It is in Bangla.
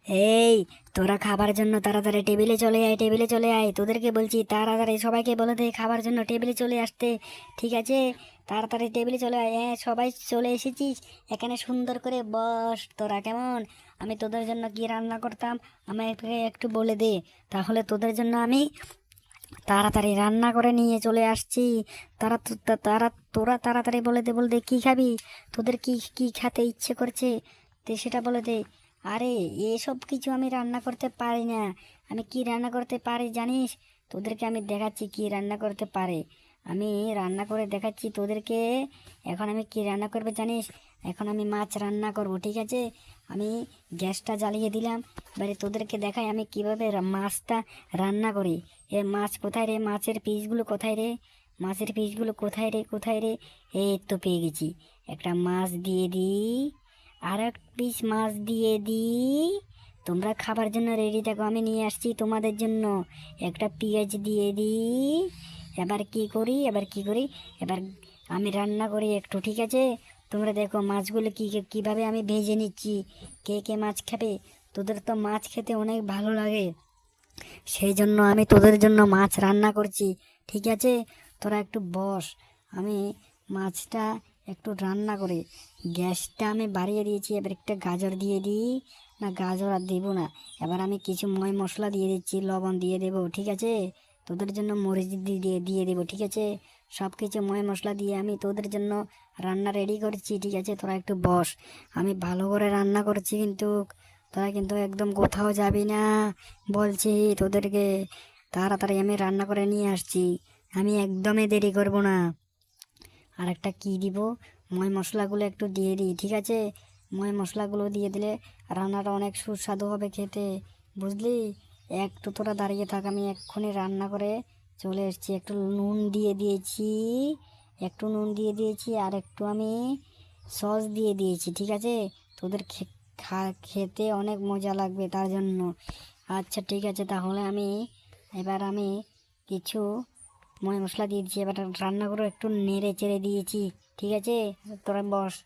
এই, তোরা খাবার জন্য তাড়াতাড়ি টেবিলে চলে আয়, টেবিলে চলে আয়, তোদেরকে বলছি তাড়াতাড়ি সবাইকে বলে দে খাবার জন্য টেবিলে চলে আসতে। ঠিক আছে, তাড়াতাড়ি টেবিলে চলে আয়। হ্যাঁ, সবাই চলে এসেছিস, এখানে সুন্দর করে বস। তোরা কেমন, আমি তোদের জন্য কি রান্না করতাম আমাকে একটু বলে দে, তাহলে তোদের জন্য আমি তাড়াতাড়ি রান্না করে নিয়ে চলে আসছি। তারা তো- তা- তারা তোরা তাড়াতাড়ি বলে দে কি খাবি, তোদের কি কি খেতে ইচ্ছে করছে, সেটা বলে দে। আরে, এসব কিছু আমি রান্না করতে পারি না। আমি কি রান্না করতে পারি জানিস? তোদেরকে আমি দেখাচ্ছি কি রান্না করতে পারে। আমি রান্না করে দেখাচ্ছি তোদেরকে। এখন আমি কি রান্না করবে জানিস? এখন আমি মাছ রান্না করব, ঠিক আছে? আমি গ্যাসটা জ্বালিয়ে দিলাম। এবারে তোদেরকে দেখাই আমি কিভাবে মাছটা রান্না করি। এ মাছ কোথায় রে, মাছের পিসগুলো কোথায় রে, মাছের পিসগুলো কোথায় রে, কোথায় রে? এই তো পেয়ে গেছি। একটা মাছ দিয়ে দিই, আর এক পিস মাছ দিয়ে দিই। তোমরা খাবার জন্য রেডি থাকো, আমি নিয়ে আসছি তোমাদের জন্য। একটা পেঁয়াজ দিয়ে দিই। এবার কি করি, এবার আমি রান্না করি একটু, ঠিক আছে? তোমরা দেখো মাছগুলো কিভাবে আমি ভেজে নিচ্ছি। কে কে মাছ খাবে? তোদের তো মাছ খেতে অনেক ভালো লাগে, সেই জন্য আমি তোদের জন্য মাছ রান্না করছি, ঠিক আছে? তোরা একটু বস, আমি মাছটা একটু রান্না করে, গ্যাসটা আমি বাড়িয়ে দিয়েছি। এবার একটা গাজর দিয়ে দিই। না, গাজর আর দেবো না। এবার আমি কিছু মশলা দিয়ে দিচ্ছি, লবণ দিয়ে দেবো, ঠিক আছে? তোদের জন্য মরিচ দিয়ে দিয়ে দেবো, ঠিক আছে? সব কিছু মশলা দিয়ে আমি তোদের জন্য রান্না রেডি করছি, ঠিক আছে? তোরা একটু বস, আমি ভালো করে রান্না করছি কিন্তু। তোরা কিন্তু একদম কোথাও যাবি না বলছি তোদেরকে। তাড়াতাড়ি আমি রান্না করে নিয়ে আসছি, আমি একদমই দেরি করব না। আর একটা কী দিব, মশলাগুলো একটু দিয়ে দিই, ঠিক আছে? মশলাগুলো দিয়ে দিলে রান্নাটা অনেক সুস্বাদু হবে খেতে, বুঝলি? একটু তোরা দাঁড়িয়ে থাক, আমি এক্ষুনি রান্না করে চলে এসেছি। একটু নুন দিয়ে দিয়েছি, আর একটু আমি সস দিয়ে দিয়েছি, ঠিক আছে? তোদের খেতে অনেক মজা লাগবে তার জন্য। আচ্ছা, ঠিক আছে, তাহলে এবার আমি কিছু মশলা দিয়ে দিচ্ছি। এবার রান্নাগুলো একটু নেড়ে চেড়ে দিয়েছি, ঠিক আছে? তোরা বস।